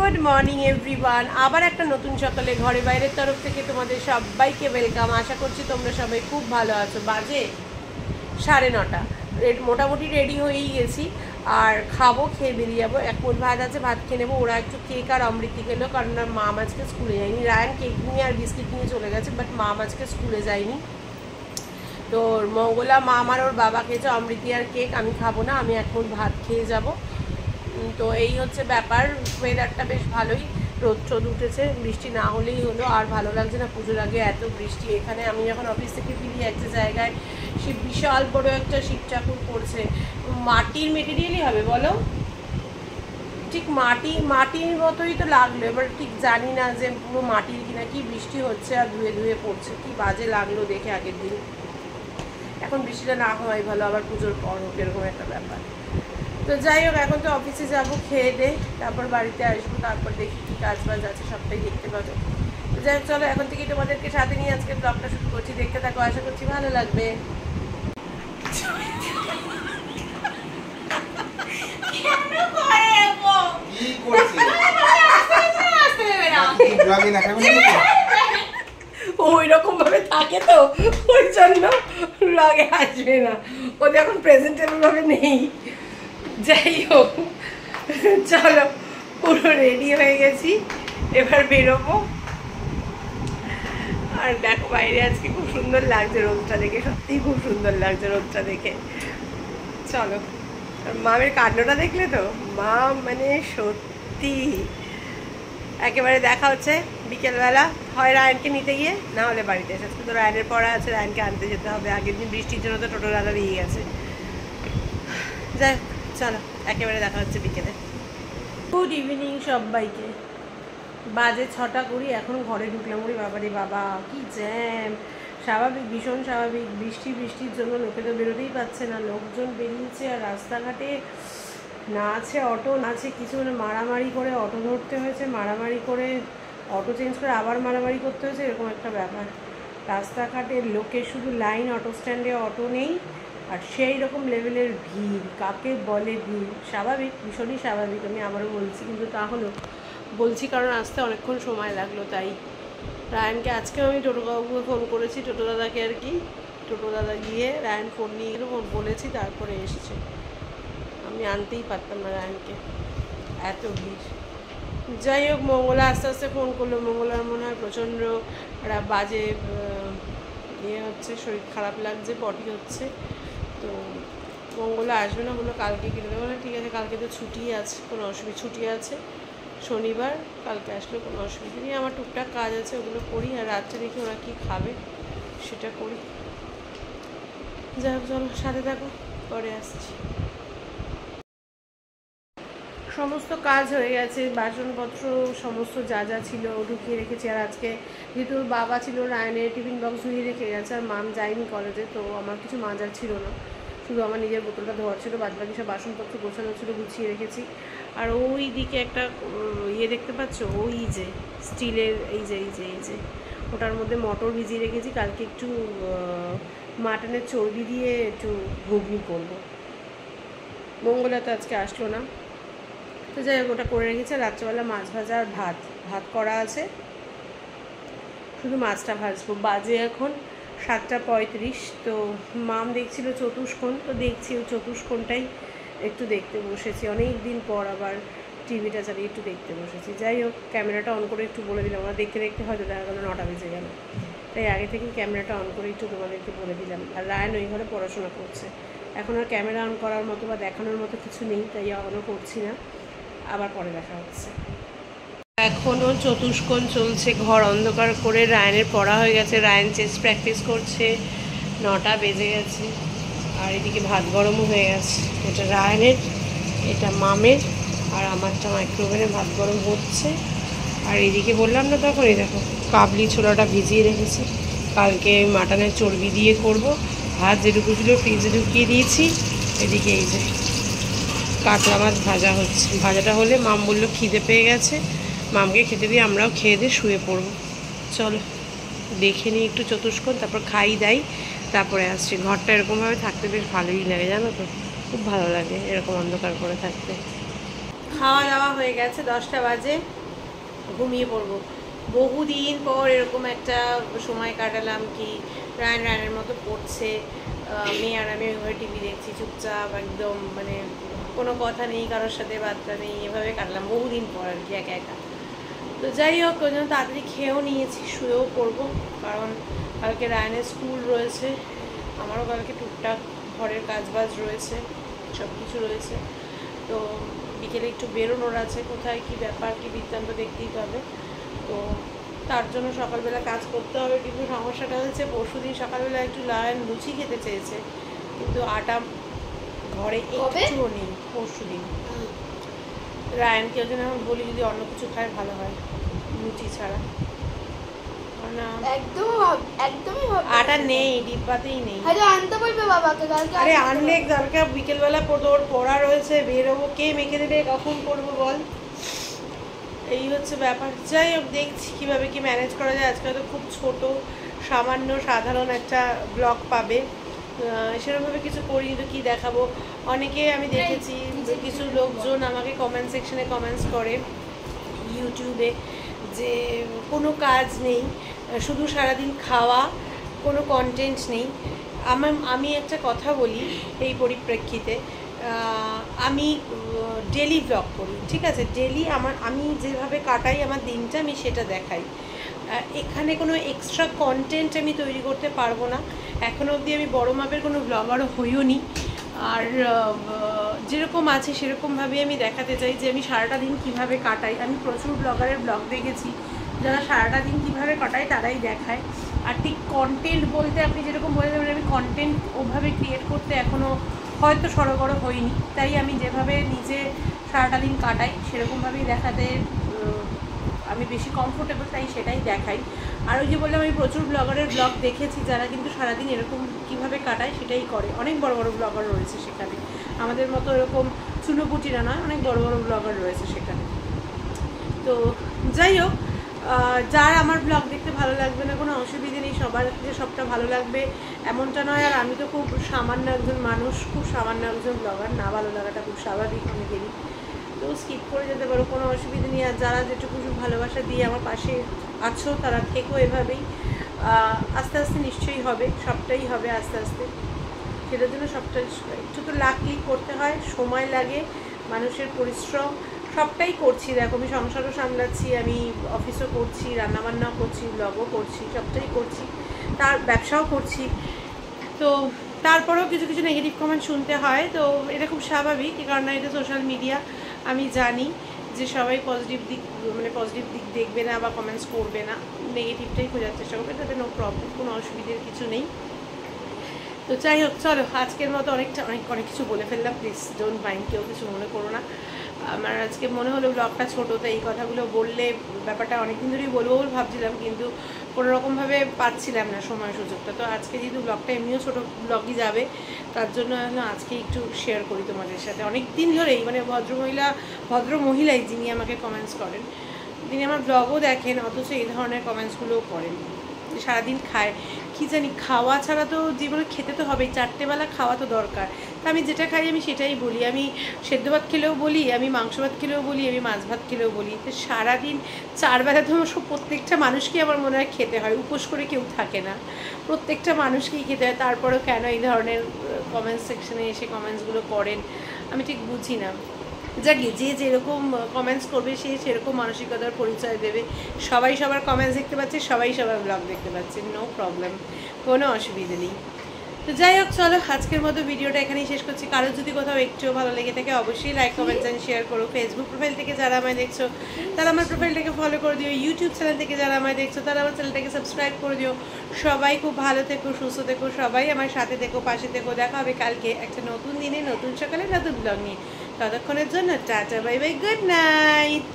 Good morning everyone आबार एक नतून सकाले घरे बाइरे तरफ थेके तोमादेर सबाइके वेलकाम। आशा करछि तोमरा सबाई खूब भालो आछो। बाजे 9:30 मोटामुटी रेडी हो ही गेছি और खाबो खेয়ে बेरिয়ে যাবো। এক মুঠ ভাত আছে, ভাত খেয়ে নেবো। ওরা একটু কেক আর অমৃতি খেলো কারণ মাম আজকে স্কুলে যায়নি। রায়ান কেক নিয়ে আর বিস্কিট নিয়ে চলে গেছে, বাট মাম আজকে স্কুলে যায়নি। তো মঙ্গলা মাম আর ওর বাবা খেয়েছে অমৃতি আর কেক। আমি খাবো না, আমি এক মুঠ ভাত খেয়ে যাবো। তো এই হচ্ছে ব্যাপার। ওয়েদারটা বেশ ভালোই, রোদ টোদ উঠেছে, বৃষ্টি না হলেই হলো। আর ভালো লাগছে না, পুজোর আগে এত বৃষ্টি। এখানে আমি যখন অফিস থেকে ফিরি একটা জায়গায় সে বিশাল বড় একটা শিব ঠাকুর পড়ছে। মাটির মেটেরিয়ালই হবে বলো, ঠিক মাটির মতোই তো লাগলো। এবার ঠিক জানি না যে পুরো মাটির কিনা। কি বৃষ্টি হচ্ছে আর ধুয়ে ধুয়ে পড়ছে, কি বাজে লাগলো দেখে আগের দিন। এখন বৃষ্টিটা না হওয়াই ভালো, আবার পুজোর পর হোক, এরকম একটা ব্যাপার। তো যাই হোক, এখন তো অফিসে যাবো, খেয়ে দে তারপর বাড়িতে আসবো, তারপর দেখি কী কাজ বাজ আছে সবটাই দেখতে পাবো। তো যাই হোক, চলো এখন থেকেই তোমাদেরকে সাথে নিয়ে আজকে ব্লগটা শুরু করছি। দেখতে থাকো, আশা করছি ভালো লাগবে। ওই রকম ভাবে থাকে তো ওই জন্য ব্লগে আসবে না, ওদের এখন প্রেজেন্টেবল ভাবে নেই। যাই হোক, চলো পুরো রেডি হয়ে গেছি, এবার বেরোবো। আর দেখো বাইরে আজকে খুব সুন্দর লাগছে রোদটা দেখে, সত্যিই খুব সুন্দর লাগছে রোদটা দেখে। চলো, মামের কান্ডটা দেখলে তো, মা মানে সত্যি একেবারে দেখা হচ্ছে বিকেলবেলা, হয় রায়ানকে নিতে গিয়ে, না হলে বাড়িতে এসে। আজকে তো রায়ানের পড়া আছে, রায়ানকে আনতে যেতে হবে। আগের দিন বৃষ্টির জন্য তো টোটো দাদা দিয়ে গেছে। যাই চলো, একেবারে দেখা হচ্ছে বিকেলে। গুড ইভিনিং সবাইকে। বাজে 6:20, এখন ঘরে ঢুকলাম। ওরে বাবারে বাবা, কি জ্যাম! স্বাভাবিক, ভীষণ স্বাভাবিক। বৃষ্টির জন্য লোকে তো বেরোতেই পারছে না। লোকজন বেরিয়েছে আর রাস্তাঘাটে না আছে অটো, না আছে কিছু, মানে মারামারি করে অটো ধরতে হয়েছে, মারামারি করে অটো চেঞ্জ করে আবার মারামারি করতে হয়েছে, এরকম একটা ব্যাপার। রাস্তাঘাটের লোকে শুধু লাইন, অটো স্ট্যান্ডে অটো নেই, আর সেই রকম লেভেলের ভিড়। কাকে বলে ভিড়? স্বাভাবিক, ভীষণই স্বাভাবিক। আমি আবারও বলছি, কিন্তু তাহলেও বলছি কারণ আসতে অনেকক্ষণ সময় লাগলো। তাই রায়ানকে আজকে আমি টোটো কাকুকে ফোন করেছি, টোটো দাদাকে আর কি। টোটো দাদা গিয়ে রায়ান ফোন নিয়ে গেলো, ফোন বলেছি, তারপরে এসছে। আমি আনতেই পারতাম না রায়ানকে, এত ভিড়। যাই হোক, মঙ্গলা আস্তে আস্তে ফোন করলো। মঙ্গলার মনে হয় প্রচণ্ড বাজে ইয়ে হচ্ছে, শরীর খারাপ লাগছে, পটি হচ্ছে। তো মঙ্গলা আসবে না, বললো কালকে কিনে দেবো। না ঠিক আছে, কালকে তো ছুটি আছে, কোনো অসুবিধা, ছুটি আছে শনিবার, কালকে আসলে কোনো অসুবিধা নেই। আমার টুকটাক কাজ আছে, ওগুলো করি, আর রাত্রে দেখি ওরা কী খাবে সেটা করি। যাই হোক, চলো সাথে থাকো, পরে আসছি। সমস্ত কাজ হয়ে গেছে, বাসনপত্র সমস্ত যা যা ছিল ঢুকিয়ে রেখেছি। আর আজকে যেহেতু বাবা ছিল, রায়ানের টিফিন বক্স ধুয়ে রেখে গেছে, আর মাম যায়নি কলেজে, তো আমার কিছু মাজার ছিল না, শুধু আমার নিজের বোতলটা ধোয়ার ছিল। বাদবাকি সব বাসনপত্র গোছানো ছিল, গুছিয়ে রেখেছি। আর ওই দিকে একটা ইয়ে দেখতে পাচ্ছ, ওই যে স্টিলের এই যে ওটার মধ্যে মটর ভিজিয়ে রেখেছি। কালকে একটু মাটনের চর্বি দিয়ে একটু ঘুগনি করবো। মঙ্গলা তো আজকে আসলো না, তো যাই হোক, ওটা করে রেখেছি। রাত্রেবেলা মাছ ভাজা আর ভাত করা আছে, শুধু মাছটা ভাজবো। বাজে এখন 7:35। তো মাম দেখছিল চতুষ্কোণ, তো দেখছি ওই চতুষ্কোণটাই একটু দেখতে বসেছি। অনেক দিন পর আবার টিভিটা চালিয়ে একটু দেখতে বসেছি। যাই হোক, ক্যামেরাটা অন করে একটু বলে দিলাম। আমরা দেখতে দেখতে হয়তো দেখা গেলো 9টা বেজে গেল, তাই আগে থেকেই ক্যামেরাটা অন করে একটু তোমাদেরকে বলে দিলাম। আর রায়ান ওই ঘরে পড়াশোনা করছে, এখন আর ক্যামেরা অন করার মতো বা দেখানোর মতো কিছু নেই, তাই অনও করছি না। আবার পরে দেখা হচ্ছে। এখনও চতুষ্কোণ চলছে, ঘর অন্ধকার করে। রায়ানের পড়া হয়ে গেছে, রায়ান চেস্ট প্র্যাকটিস করছে, 9টা বেজে গেছে। আর এদিকে ভাত গরমও হয়ে গেছে। এটা রায়ানের, এটা মামের, আর আমারটা মাইক্রোওভেনে ভাত গরম হচ্ছে। আর এদিকে বললাম না তখন, এই দেখো কাবলি ছোলাটা ভিজিয়ে রেখেছি, কালকে মাটনের চর্বি দিয়ে করব। ভাত যেটুকু ছিল ফ্রিজে ঢুকিয়ে দিয়েছি। এদিকে এই যে কাতলা মাছ ভাজা হচ্ছে। ভাজাটা হলে মাম বললো খিদে পেয়ে গেছে, মামকে খেতে দিয়ে আমরাও খেয়ে দিয়ে শুয়ে পড়বো। চলো দেখে নিই একটু চতুষ্কোণ, তারপর খাই দাই, তারপরে আসছি। ঘরটা এরকমভাবে থাকতে বেশ ভালোই লাগে, জানো তো, খুব ভালো লাগে এরকম অন্ধকার করে থাকতে। খাওয়া দাওয়া হয়ে গেছে, 10টা বাজে, ঘুমিয়ে পড়বো। বহুদিন পর এরকম একটা সময় কাটালাম কি রায়নের মতো পড়ছে, মেয়ে আর আমি ওইভাবে টিভি দেখছি চুপচাপ একদম, মানে কোনো কথা নেই, কারোর সাথে বার্তা নেই, এভাবে কাটলাম বহুদিন পর আর কি, একা একা। তো যাই হোক, ওই জন্য তাড়াতাড়ি খেয়েও নিয়েছি, শুয়েও পড়বো, কারণ কালকে রায়নের স্কুল রয়েছে, আমারও কালকে টুকটাক ঘরের কাজবাজ রয়েছে, সব কিছু রয়েছে। তো বিকেলে একটু বেরোনোর আছে, কোথায় কি ব্যাপার কি বৃত্তান্ত দেখতেই পাবে, তো তার জন্য সকালবেলা কাজ করতে হবে। কিন্তু সমস্যাটা হচ্ছে পরশুদিন সকালবেলা একটু রায়ন লুচি খেতে চেয়েছে, কিন্তু আটা ঘরে একটুও নেই। পরশুদিন রায়নকে ওই জন্য এখন বলি যদি অন্য কিছু খায় ভালো হয়, লুচি ছাড়া। আটা নেই, ডিব্বাতেই নেই। আনতে বলবে বাবাকে। আরে আনলে কালকে বিকেলবেলা তোর পড়া রয়েছে, বেরোবো, কে মেখে দেবে, কখন করবো বল, এই হচ্ছে ব্যাপার। যাই হোক, দেখছি কীভাবে কি ম্যানেজ করা যায়। আজকে তো খুব ছোট সামান্য সাধারণ একটা ব্লগ পাবে, সেরকমভাবে কিছু করি, তো কী দেখাবো। অনেকে আমি দেখেছি কিছু লোকজন আমাকে কমেন্ট সেকশনে কমেন্টস করে ইউটিউবে যে কোনো কাজ নেই, শুধু সারাদিন খাওয়া, কোনো কন্টেন্ট নেই। আমি একটা কথা বলি এই পরিপ্রেক্ষিতে, আমি ডেলি ব্লগ করি, ঠিক আছে, ডেলি আমি যেভাবে কাটাই আমার দিনটা আমি সেটা দেখাই। এখানে কোনো এক্সট্রা কন্টেন্ট আমি তৈরি করতে পারবো না। এখনও অবধি আমি বড় মাপের কোনো ব্লগারও হইও নি, আর যেরকম আছে সেরকমভাবে আমি দেখাতে চাই যে আমি সারাটা দিন কীভাবে কাটাই। আমি প্রচুর ব্লগারের ব্লগ দেখেছি, যারা সারাটা দিন কীভাবে কাটায় তারাই দেখায়। আর ঠিক কন্টেন্ট বলতে আপনি যেরকম বলে দেবেন, আমি কন্টেন্ট ওভাবে ক্রিয়েট করতে এখনও হয়তো সড়গড় হইনি, তাই আমি যেভাবে নিজে সারাটা দিন কাটাই সেরকমভাবেই দেখাতে আমি বেশি কমফোর্টেবল, তাই সেটাই দেখাই। আর ওই যে বললাম, আমি প্রচুর ব্লগারের ব্লগ দেখেছি যারা কিন্তু সারাদিন এরকম কীভাবে কাটায় সেটাই করে। অনেক বড় বড় ব্লগার রয়েছে সেখানে, আমাদের মতো এরকম চুনোপুটিরা নয়, অনেক বড় বড় ব্লগার রয়েছে সেখানে। তো যাই হোক, যার আমার ব্লগ দেখতে ভালো লাগবে না কোনো অসুবিধে নেই, সবার যে সবটা ভালো লাগবে এমনটা নয়। আর আমি তো খুব সামান্য একজন মানুষ, খুব সামান্য একজন ব্লগার, না ভালো লাগাটা খুব স্বাভাবিক অনেকেরই, তো স্কিপ করে যেতে পারো, কোনো অসুবিধা নেই। আর যারা যেটুকু ভালোবাসা দিয়ে আমার পাশে আছো তারা থেকো এভাবেই, আস্তে আস্তে নিশ্চয়ই হবে, সবটাই হবে আস্তে আস্তে। সেটার জন্য সবটা একটু তো লাকলি করতে হয়, সময় লাগে, মানুষের পরিশ্রম, সবটাই করছি। দেখো, আমি সংসারও সামলাচ্ছি, আমি অফিসও করছি, রান্নাবান্নাও করছি, ব্লগও করছি, সবটাই করছি, তার ব্যবসাও করছি। তো তারপরেও কিছু কিছু নেগেটিভ কমেন্ট শুনতে হয়, তো এটা খুব স্বাভাবিক, কারণ এটা সোশ্যাল মিডিয়া। আমি জানি যে সবাই পজিটিভ দিক দেখবে না বা কমেন্টস করবে না, নেগেটিভটাই খোঁজার চেষ্টা করবে, তাতে নো প্রবলেম, কোনো অসুবিধার কিছু নেই। তো যাই হোক, চলো আজকের মতো অনেক কিছু বলে ফেললাম, প্লিজ ডোন্ট মাইন্ড, কেউ কিছু মনে করো না। আমার আজকে মনে হলো ব্লগটা ছোটো, তো এই কথাগুলো বললে ব্যাপারটা অনেকদিন ধরেই বলবো বলে ভাবছিলাম, কিন্তু কোনো রকমভাবে পাচ্ছিলাম না সময় সুযোগটা। তো আজকে যেহেতু ব্লগটা এমনিও ছোটো ব্লগই যাবে, তার জন্য আজকে একটু শেয়ার করি তোমাদের সাথে। অনেক দিন ধরেই, মানে ভদ্রমহিলাই যিনি আমাকে কমেন্টস করেন, তিনি আমার ব্লগও দেখেন, অথচ এই ধরনের কমেন্টসগুলোও করেন, সারাদিন খায় কি জানি, খাওয়া ছাড়া তো জীবনে খেতে তো হবেই, 4টে বেলা খাওয়া তো দরকার। তা আমি যেটা খাই আমি সেটাই বলি, আমি সেদ্ধ ভাত খেলেও বলি, আমি মাংস ভাত খেলেও বলি, আমি মাছ ভাত খেলেও বলি। তো সারাদিন 4 বেলা তো প্রত্যেকটা মানুষকেই আমার মনে হয় খেতে হয়, উপোস করে কেউ থাকে না, প্রত্যেকটা মানুষকেই খেতে হয়। তারপরেও কেন এই ধরনের কমেন্ট সেকশনে এসে কমেন্টসগুলো করেন আমি ঠিক বুঝি না। যাকে যে যেরকম কমেন্টস করবে সে সেরকম মানসিকতার পরিচয় দেবে। সবাই সবার কমেন্টস দেখতে পাচ্ছে, সবাই সবার ব্লগ দেখতে পাচ্ছে, নো প্রবলেম, কোনো অসুবিধা নেই। তো যাই হোক, চলো আজকের মতো ভিডিওটা এখানেই শেষ করছি। কারো যদি কোথাও একটুও ভালো লেগে থাকে অবশ্যই লাইক, কমেন্ট অ্যান্ড শেয়ার করো। ফেসবুক প্রোফাইল থেকে যারা আমায় দেখছো তারা আমার প্রোফাইলটাকে ফলো করে দিও। ইউটিউব চ্যানেল থেকে যারা আমায় দেখছো তারা আমার চ্যানেলটাকে সাবস্ক্রাইব করে দিও। সবাই খুব ভালো থেকো, সুস্থ থেকো, সবাই আমার সাথে থেকো, পাশে থেকো। দেখা হবে কালকে একটা নতুন দিনে, নতুন সকালে, নতুন ব্লগ নিয়ে। ততক্ষণের জন্য tata, bye bye, good night.